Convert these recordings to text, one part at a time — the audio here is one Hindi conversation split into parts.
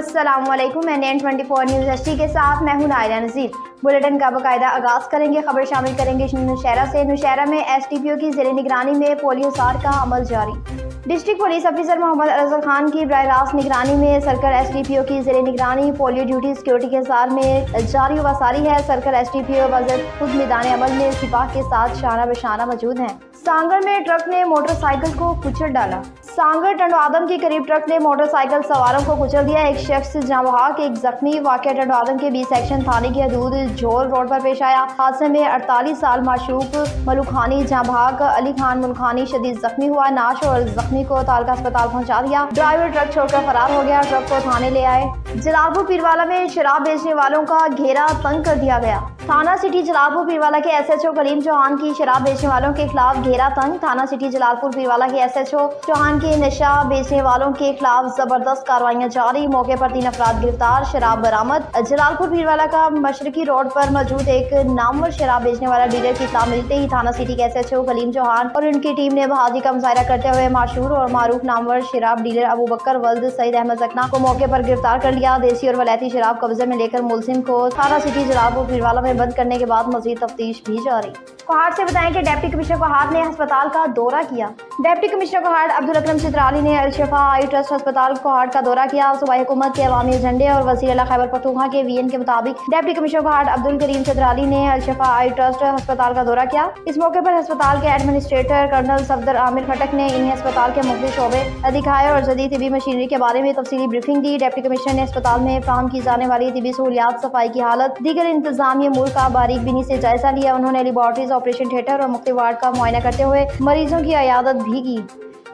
अस्सलामुअलैकुम। NN24 न्यूज़ HD के साथ मैं हूं नायरा नज़ीर। बुलेटिन का बाकायदा आगाज़ करेंगे। खबर शामिल करेंगे नौशहरा से। नौशहरा में SDPO की ज़ेरे निगरानी में पोलियो सार का अमल जारी। District police officer Mohammad Azhar Khan की बराह रास्त निगरानी में सर्कल SDPO की ज़ेरे निगरानी पोलियो ड्यूटी सिक्योरिटी के सार में जारी व सारी है। सर्कल SDPO वज़ीर खुद मैदान अमल में सिपाह के साथ शाना बशाना मौजूद हैं। सांगड़ में ट्रक ने मोटरसाइकिल को कुचल डाला। सांगड़ टंडवादम के करीब ट्रक ने मोटरसाइकिल सवारों को कुचल दिया। एक शख्स जहां बहाक, एक जख्मी। वाक़या टंडवादम के 20 सेक्शन थाने की हदूद झोल रोड पर पेश आया। हादसे में 48 साल माशूक मलुखानी जहां बहाक अली खान मुलखानी शदीद जख्मी हुआ। नाश और जख्मी को तालका अस्पताल पहुंचा दिया। ड्राइवर ट्रक छोड़कर फरार हो गया। ट्रक को थाने ले आए। जलालपुर पीरवाला में शराब बेचने वालों का घेरा तंग कर दिया गया। थाना सिटी जलालपुर पीरवाला के SHO कलीम चौहान की शराब बेचने वालों के खिलाफ घेरा तंग। थाना सिटी जलालपुर पीरवाला के SHO चौहान के नशा बेचने वालों के खिलाफ जबरदस्त कार्रवाइयां जारी। मौके पर 3 अफराद गिरफ्तार, शराब बरामद। जलालपुर पीरवाला का मशरकी रोड पर मौजूद एक नामवर शराब बेचने वाला डीलर की इत्तला मिलते ही थाना सिटी के SHO कलीम चौहान और उनकी टीम ने बहादुरी का मुजाहरा करते हुए मशहूर और मारूफ नामवर शराब डीलर अबू बकर वल्द सईद अहमद जकना को मौके पर गिरफ्तार कर लिया। देसी और वलैती शराब कब्जे में लेकर मुलजिम को थाना सिटी जलालपुर पीरवाला में बंद करने के बाद मजीद तफ्तीश भी जारी। कोहाट से बताएं कि डिप्टी कमिश्नर कोहाट ने अस्पताल का दौरा किया। डिप्टी कमिश्नर कोहाट अब्दुल अकरम चित्राली ने अल शिफा आई ट्रस्ट अस्पताल कोहाट का दौरा किया। सूबाई हुकूमत के अवामी एजेंडे और वज़ीर आला खैबर पख्तूनख्वा के VN के मुताबिक डिप्टी कमिश्नर कोहाट अब्दुल करीम चित्राली ने अल शिफा आई ट्रस्ट अस्पताल का दौरा किया। इस मौके पर अस्पताल के एडमिनिस्ट्रेटर कर्नल सफदर आमिर खटक ने इन्हें अस्पताल के मुख्तलिफ शोबे दिखाए और जदीद तिबी मशीनरी के बारे में तफसीली ब्रीफिंग दी। डिप्टी कमिश्नर ने अस्पताल में फराहम की जाने वाली तिबी सहूलियात, सफाई की हालत, दीगर इंतजामी अमूर का बारीक बीनी से जायजा लिया। उन्होंने लेबॉर्ट्रीज, ऑपरेशन थिएटर और मुख्तलिफ वार्ड का मुआयना करते हुए मरीजों की इयादत भी की।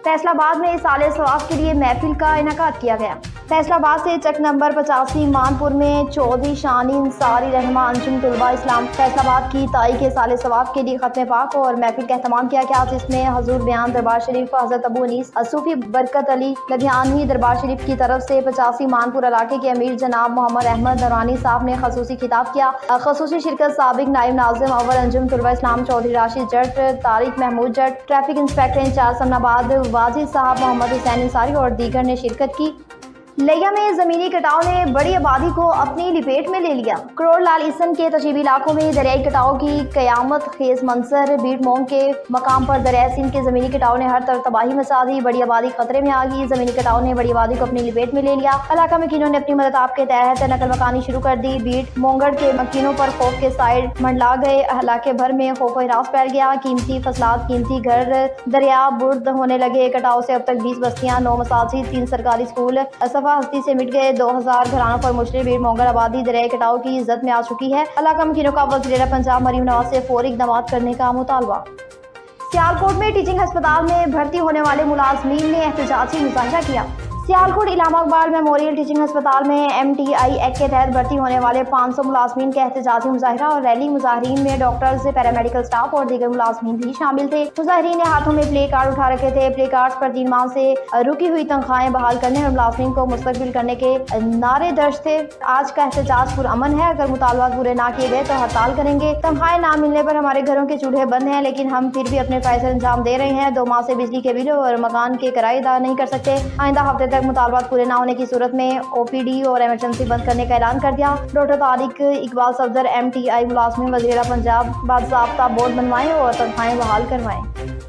फैसलाबाद में साले सवाब के लिए महफिल का इनेकाद किया गया। फैसलाबाद से चक नंबर 85 मानपुर में चौधरी शानी अंसारी रहनुमा अंजुम तुलबा इस्लाम फैसलाबाद की ताई के साले सवाब के लिए खत्म पाक और महफिल का एहतमाम किया गया, जिसमें हजूर बयान दरबार शरीफ हजरत अबू अनीस सूफी बरकत अली लधियानी दरबार शरीफ की तरफ से 85 मानपुर इलाके के अमीर जनाब मोहम्मद अहमद दरानी साहब ने खसूसी खिताब किया। खसूसी शिरकत साबिक नायब नाज़िम अव्वल Anjum Tulba Islam Chaudhry Rashid Jat, Tariq Mahmood Jat, traffic inspector incharge Samanabad Wajid sahab, Mohammad Hussain Ansari और दीगर ने शिरकत की। लिया में जमीनी कटाव ने बड़ी आबादी को अपनी लिपेट में ले लिया। करोड़ लाल ईसन के तजीबी इलाकों में दरियाई कटाव की कयामत खेज मंजर। बीट मोंग के मकाम पर दरिया सिंध के जमीनी कटाव ने हर तरफ तबाही मचा दी। बड़ी आबादी खतरे में आ गई। जमीनी कटाव ने बड़ी आबादी को अपनी लिपेट में ले लिया। इलाका मकीनों ने अपनी मदद आपके तहत नकल मकानी शुरू कर दी। बीट मोंगड़ के मकीनों पर खौफ के साइड मंडला गए। इलाके भर में खौफ हिरास फैल गया। कीमती फसलात, कीमती घर दरिया बुर्द होने लगे। कटाव से अब तक 20 बस्तियां, 9 मसाजिद, 3 सरकारी स्कूल सफा हस्ती से मिट गए। 2000 घरानों पर मुश्किल बीट मोंगल आबादी दरियाई कटाव की इज्जत में आ चुकी है। इलाका मकीनों का वज़ीर पंजाब मरीम नवाज से फौरी इक़दाम करने का मुतालबा। सियालकोट में टीचिंग अस्पताल में भर्ती होने वाले मुलाजमीन ने एहतजाजी मुजाहिरा किया। सियालकोट इलामा इकबाल मेमोरियल टीचिंग अस्पताल में MTI एक्ट के तहत भर्ती होने वाले 500 मुलाजमीन के एहतजाजी मुजाहिरा और रैली। मुजाहिरीन में डॉक्टर्स, पैरामेडिकल स्टाफ और दीगर मुलाजमीन भी शामिल थे। मुजाहिरीन ने हाथों में प्ले कार्ड उठा रखे थे। प्ले कार्ड पर 3 माह से रुकी हुई तनख्वाहें बहाल करने और मुलाजमीन को मुस्तकबिल करने के नारे दर्ज थे। आज का एहतजाज पुरअमन है। अगर मुतालबात पूरे ना किए गए तो हड़ताल करेंगे। तनख्वाहें ना मिलने पर हमारे घरों के चूल्हे बंद हैं, लेकिन हम फिर भी अपने फैसले अंजाम दे रहे हैं। 2 माह से बिजली के बिल और मकान के किराए अदा नहीं कर सकते। आइंदा हफ्ते तक मुतालबात पूरे ना होने की सूरत में OPD और इमरजेंसी बंद करने का ऐलान कर दिया। डॉक्टर तारिक इकबाल सफदर MTI मुलाजमीन वज़ीर पंजाब बाज़ाब्ता बोर्ड बनवाएं और तनख्वाहें बहाल करवाएं।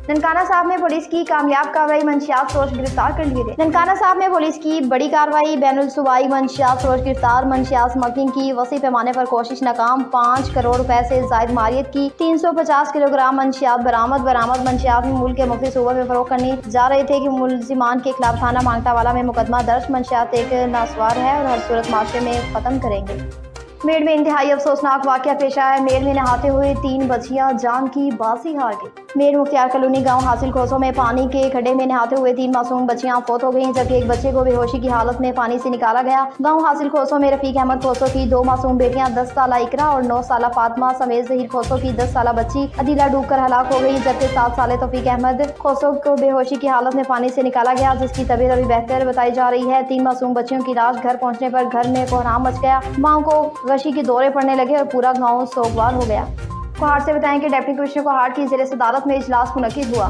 ननकाना साहब में पुलिस की कामयाब कार्रवाई, मंशियात फरोश गिरफ्तार कर लिए गए। ननकाना साहब में पुलिस की बड़ी कार्रवाई, बैनुल सूबाई मंशियात फरोश गिरफ्तार। मंशियात स्मगलिंग की वसी पैमाने पर कोशिश नाकाम। 5 करोड़ रुपए से जायद मारियत की 350 किलोग्राम मंशियात बरामद। मंशियात में मुल्क के मुख्तलिफ सूबों में फरोख्त करने जा रहे थे कि मुलजिमान के खिलाफ थाना मांगटा वाला में मुकदमा दर्ज। मंशियात एक नासवार है और हर सूरत माशरे में खत्म करेंगे। मेड़ में इंतहाई अफसोसनाक वाक़या पेश आया। मेड़ में नहाते हुए 3 बच्चियां जान की बाजी हार गई। मेड़ मुख्तियार कॉलोनी गांव हासिल खोसों में पानी के खड्डे में नहाते हुए 3 मासूम बच्चियां फौत हो गईं, जबकि एक बच्चे को बेहोशी की हालत में पानी से निकाला गया। गांव हासिल खोसों में रफीक अहमद खोसों की 2 मासूम बेटियां 10 साला इकरा और 9 साला फातिमा समेत जहीर खोसों की 10 साला बच्ची अदीला डूबकर हलाक हो गई, जबकि 7 साले तौफीक अहमद खोसों को बेहोशी की हालत में पानी से निकाला गया, जिसकी तबीयत अभी बेहतर बताई जा रही है। 3 मासूम बच्चियों की लाश घर पहुँचने पर घर में कोहराम मच गया। माँ को गशी के दौरे पड़ने लगे और पूरा गाँव सोगवार हो गया। कोहाट से बताएं कि डिप्टी कमिश्नर कोहाट की ज़िले सदारत में इजलास मुनक्किद हुआ।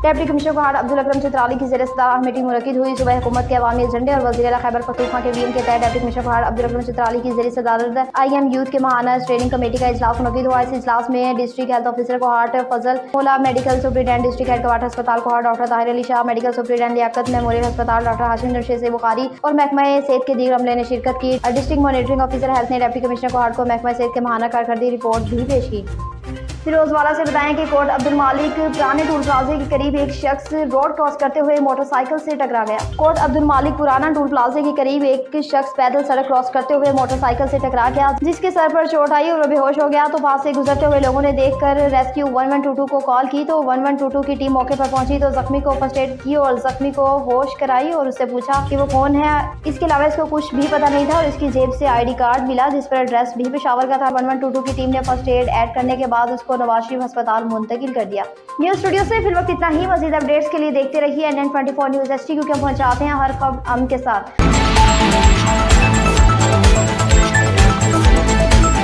डिप्टी कमिश्नर कोहाट अब्दुल अकरम चित्राली की ज़ेर सदारत मीटिंग मुनक्किद हुई। सुबह हुकूमत के अवामी एजेंडे और वज़ीर आला खैबर पख्तूनख्वा के वीएम के तहत डिप्टी कमिश्नर कोहाट अब्दुल अकरम चित्राली की ज़ेर सदारत IM यूथ के माहाना ट्रेनिंग कमेटी का इजलास मुनक्किद हुआ। इस इजलास में district health officer Kohat Fazal Maula, medical superintendent district head quarter अस्पताल Kohat doctor Tahir Ali Shah, medical superintendent Liaquat memorial अस्पताल डॉक्टर हाशिम नरशेद बुखारी और महकमा सेहत के दीगर अमले ने शिरकत की। डिस्ट्रिक्ट मॉनिटरिंग ऑफिसर हेल्थ ने डिप्टी कमिश्नर कोहाट को महकमा सेहत के माहाना कारकर्दगी रिपोर्ट भी पेश की। फिरोजवाला से बताएं कि कोट अब्दुल मालिक पुराने टूल प्लाजे के करीब एक शख्स रोड क्रॉस करते हुए मोटरसाइकिल से टकरा गया। कोट अब्दुल मालिक पुराना टूल प्लाजे के करीब एक शख्स पैदल सड़क क्रॉस करते हुए मोटरसाइकिल से टकरा गया, जिसके सर पर चोट आई और बेहोश हो गया। तो पास से गुजरते हुए लोगों ने देखकर रेस्क्यू 1122 को कॉल की तो 1122 की टीम मौके पर पहुंची तो जख्मी को फर्स्ट एड की और जख्मी को होश कराई और उससे पूछा कि वो कौन है। इसके अलावा इसको कुछ भी पता नहीं था और इसकी जेब से ID कार्ड मिला जिस पर एड्रेस भी पेशावर का था। 1122 की टीम ने फर्स्ट एड ऐड करने के बाद उसको नवाज शरीफ अस्पताल मुंतकिल कर दिया। न्यूज स्टूडियो से फिल वक्त इतना ही। मजीद अपडेट्स के लिए देखते रहिए NN24 न्यूज ST, क्योंकि हम पहुंचाते हैं हर खबर के साथ।